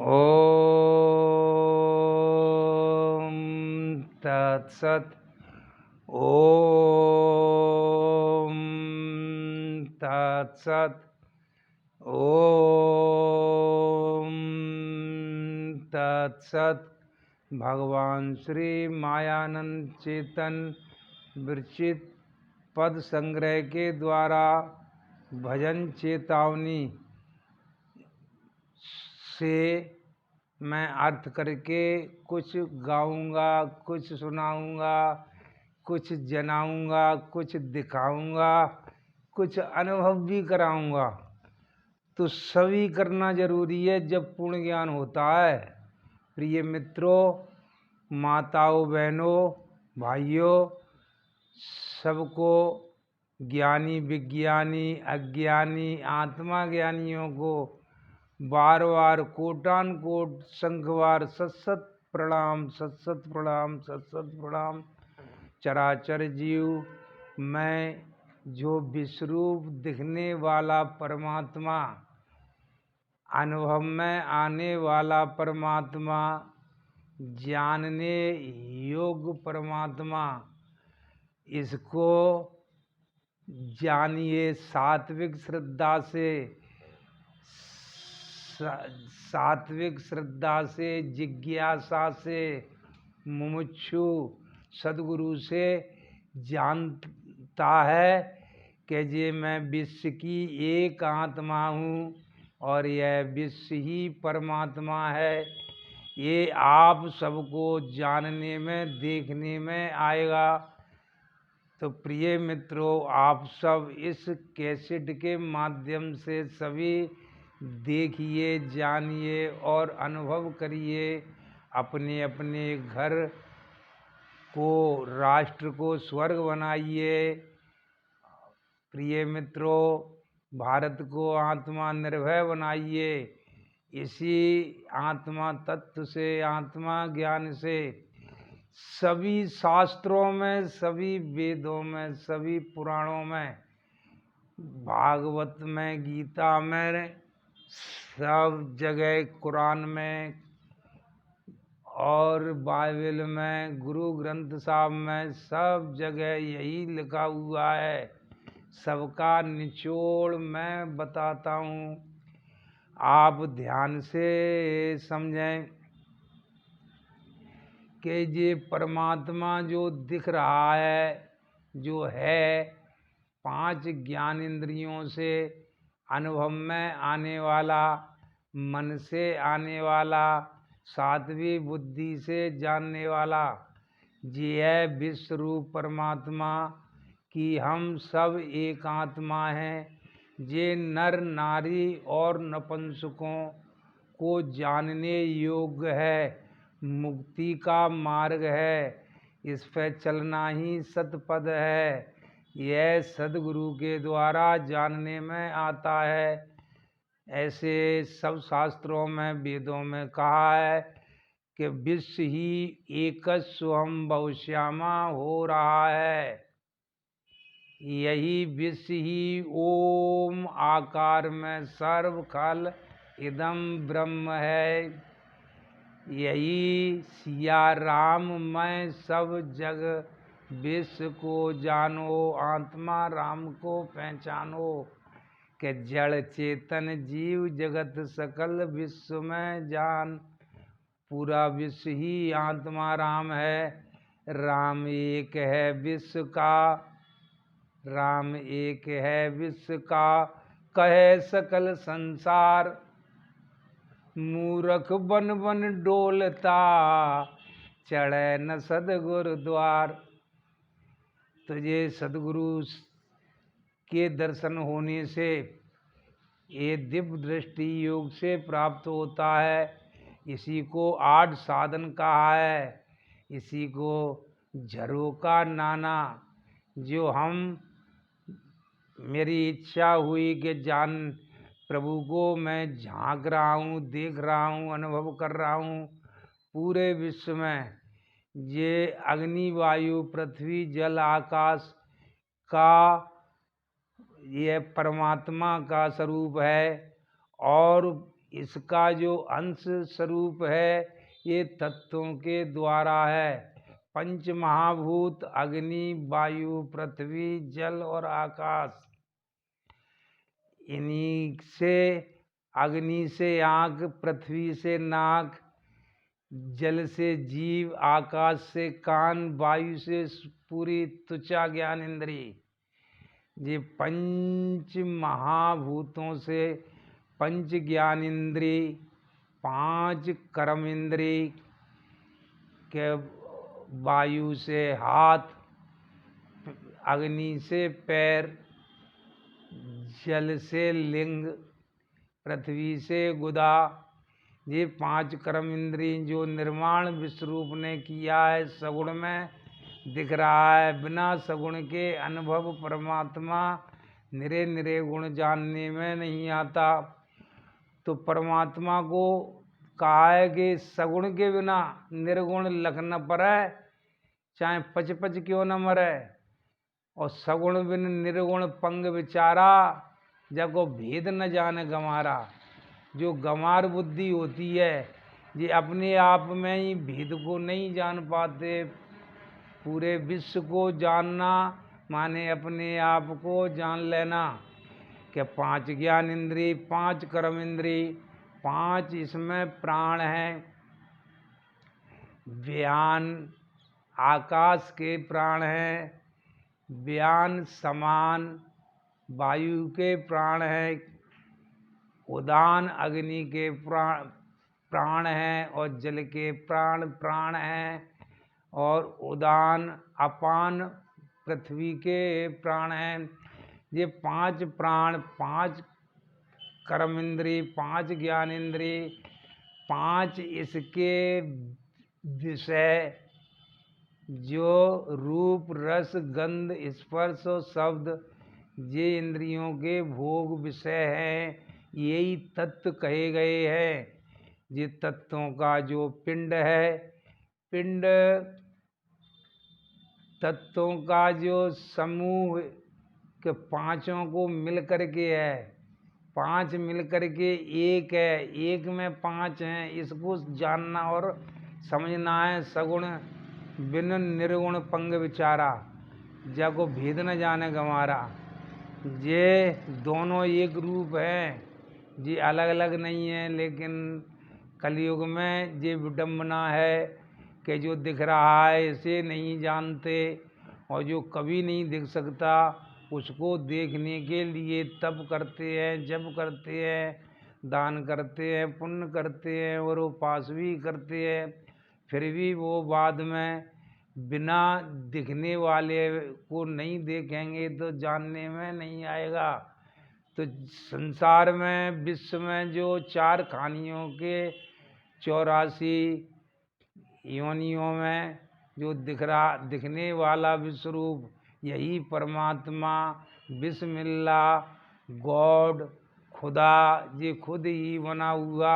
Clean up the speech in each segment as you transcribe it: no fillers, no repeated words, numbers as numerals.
ओम तत्सत। ओम तत्सत। ओम तत्सत। भगवान श्री मायानंद चेतन विरचित पद संग्रह के द्वारा भजन चेतावनी से मैं अर्थ करके कुछ गाऊंगा, कुछ सुनाऊंगा, कुछ जनाऊंगा, कुछ दिखाऊंगा, कुछ अनुभव भी कराऊंगा। तो सभी करना जरूरी है जब पूर्ण ज्ञान होता है। प्रिय मित्रों, माताओं, बहनों, भाइयों, सबको, ज्ञानी, विज्ञानी, अज्ञानी, आत्मा ज्ञानियों को बार बार कोटान कोट संखवार सत प्रणाम, सत प्रणाम, सत प्रणाम। चराचर जीव मैं जो विश्वरूप दिखने वाला परमात्मा, अनुभव में आने वाला परमात्मा, जानने योग्य परमात्मा, इसको जानिए सात्विक श्रद्धा से, सात्विक श्रद्धा से, जिज्ञासा से, मुमुक्षु सदगुरु से जानता है कि ये मैं विश्व की एक आत्मा हूँ और यह विश्व ही परमात्मा है। ये आप सबको जानने में, देखने में आएगा। तो प्रिय मित्रों, आप सब इस कैसेट के माध्यम से सभी देखिए, जानिए और अनुभव करिए। अपने अपने घर को, राष्ट्र को स्वर्ग बनाइए। प्रिय मित्रों, भारत को आत्मा निर्भय बनाइए। इसी आत्मा तत्व से, आत्मा ज्ञान से सभी शास्त्रों में, सभी वेदों में, सभी पुराणों में, भागवत में, गीता में, सब जगह, कुरान में और बाइबल में, गुरु ग्रंथ साहब में, सब जगह यही लिखा हुआ है। सबका निचोड़ मैं बताता हूँ, आप ध्यान से समझें कि ये परमात्मा जो दिख रहा है, जो है, पांच ज्ञान इंद्रियों से अनुभव में आने वाला, मन से आने वाला, सात्विक बुद्धि से जानने वाला, ये है विश्वरूप परमात्मा कि हम सब एक आत्मा हैं। ये नर नारी और नपुंसकों को जानने योग्य है, मुक्ति का मार्ग है, इस पर चलना ही सतपद है। यह सदगुरु के द्वारा जानने में आता है। ऐसे सब शास्त्रों में, वेदों में कहा है कि विश्व ही एक स्वयं बहुश्यामा हो रहा है। यही विश्व ही ओम आकार में सर्व खल इदम ब्रह्म है। यही सिया राम में सब जग विश्व को जानो, आत्मा राम को पहचानो। कि जड़ चेतन जीव जगत सकल विश्व में जान, पूरा विश्व ही आत्मा राम है। राम एक है विश्व का, राम एक है विश्व का, कहे सकल संसार। मूरख बन बन डोलता, चढ़े न सदगुरु द्वार। तो ये सदगुरु के दर्शन होने से, ये दिव्य दृष्टि योग से प्राप्त होता है। इसी को आठ साधन कहा है। इसी को झरोका नाना, जो हम, मेरी इच्छा हुई कि जान प्रभु को मैं झांक रहा हूँ, देख रहा हूँ, अनुभव कर रहा हूँ। पूरे विश्व में ये अग्नि, वायु, पृथ्वी, जल, आकाश का यह परमात्मा का स्वरूप है और इसका जो अंश स्वरूप है ये तत्वों के द्वारा है। पंच महाभूत अग्नि, वायु, पृथ्वी, जल और आकाश, इन्हीं से, अग्नि से आँख, पृथ्वी से नाक, जल से जीव, आकाश से कान, वायु से पूरी त्वचा ज्ञान इंद्री। ये पंच महाभूतों से पंच ज्ञान इंद्री, पांच कर्म इंद्री के, वायु से हाथ, अग्नि से पैर, जल से लिंग, पृथ्वी से गुदा, ये पांच कर्म इंद्रिय जो निर्माण विश्वरूप ने किया है सगुण में दिख रहा है। बिना सगुण के अनुभव परमात्मा निरे निरे गुण जानने में नहीं आता। तो परमात्मा को कहा है कि सगुण के बिना निर्गुण लख न परै, चाहे पच पच क्यों न मरे। और सगुण बिन निर्गुण पंग विचारा, जब को भेद न जाने गंवारा। जो गंवार बुद्धि होती है ये अपने आप में ही भेद को नहीं जान पाते। पूरे विश्व को जानना माने अपने आप को जान लेना कि पांच ज्ञान इंद्रिय, पांच कर्म इंद्रिय, पांच इसमें प्राण हैं। व्यान आकाश के प्राण हैं, व्यान समान वायु के प्राण हैं, उदान अग्नि के प्राण हैं और जल के प्राण हैं, और उदान अपान पृथ्वी के प्राण हैं। ये पांच प्राण, पांच कर्म इंद्रिय, पांच ज्ञान इंद्रिय, पांच इसके विषय जो रूप रस गंध स्पर्श और शब्द, ये इंद्रियों के भोग विषय हैं। यही तत्व कहे गए हैं। ये तत्वों का जो पिंड है, पिंड तत्वों का जो समूह के पांचों को मिल करके है, पांच मिल करके एक है, एक में पांच हैं। इसको जानना और समझना है। सगुण बिन निर्गुण पंग विचारा, जब को भेद न जाने गंवारा। ये दोनों एक रूप हैं, ये अलग अलग नहीं है। लेकिन कलयुग में ये विडंबना है कि जो दिख रहा है इसे नहीं जानते, और जो कभी नहीं दिख सकता उसको देखने के लिए तप करते हैं, जप करते हैं, दान करते हैं, पुण्य करते हैं और उपास भी करते हैं। फिर भी वो बाद में बिना दिखने वाले को नहीं देखेंगे तो जानने में नहीं आएगा। तो संसार में, विश्व में जो चार खानियों के 84 योनियों में जो दिखने वाला विश्वरूप, यही परमात्मा, बिस्मिल्लाह, गॉड, खुदा, ये खुद ही बना हुआ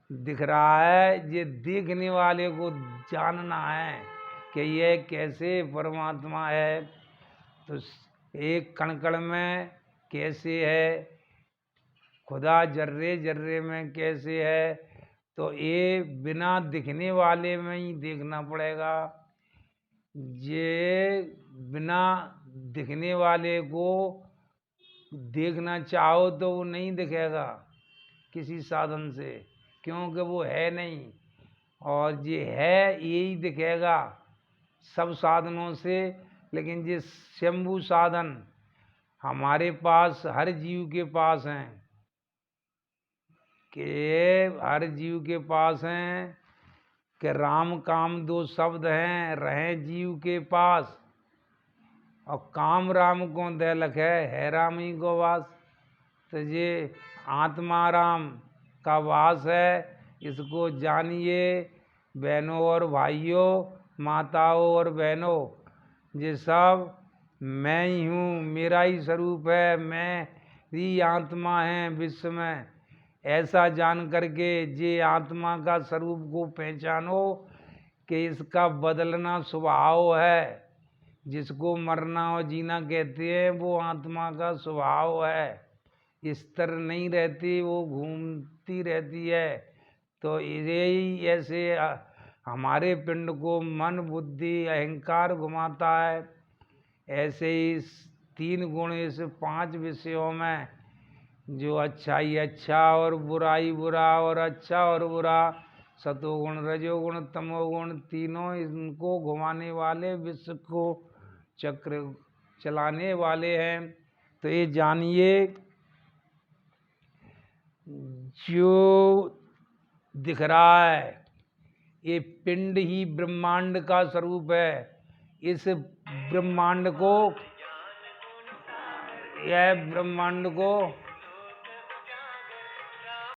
दिख रहा है। ये देखने वाले को जानना है कि ये कैसे परमात्मा है। तो एक कण कण में कैसे है, खुदा जर्रे जर्रे में कैसे है, तो ये बिना दिखने वाले में ही देखना पड़ेगा। ये बिना दिखने वाले को देखना चाहो तो वो नहीं दिखेगा किसी साधन से, क्योंकि वो है नहीं। और ये है यही दिखेगा सब साधनों से। लेकिन ये शंभु साधन हमारे पास, हर जीव के पास हैं, कि हर जीव के पास हैं कि राम काम दो शब्द हैं, रहे जीव के पास। और काम राम को दे लखे, है राम ही को वास। तो ये आत्मा राम का वास है, इसको जानिए बहनों और भाइयों, माताओं और बहनों। ये सब मैं ही हूँ, मेरा ही स्वरूप है, मैं ही आत्मा है विश्व में। ऐसा जान करके ये आत्मा का स्वरूप को पहचानो कि इसका बदलना स्वभाव है। जिसको मरना और जीना कहते हैं वो आत्मा का स्वभाव है। स्थिर नहीं रहती, वो घूमती बुद्धि रहती है। तो यही ऐसे हमारे पिंड को मन बुद्धि अहंकार घुमाता है। ऐसे ही 3 गुण इस 5 विषयों में, जो अच्छाई अच्छा और बुराई बुरा और अच्छा और बुरा, सतोगुण रजोगुण तमोगुण, तीनों इनको घुमाने वाले, विश्व को चक्र चलाने वाले हैं। तो ये जानिए, जो दिख रहा है ये पिंड ही ब्रह्मांड का स्वरूप है। इस ब्रह्मांड को, यह ब्रह्मांड को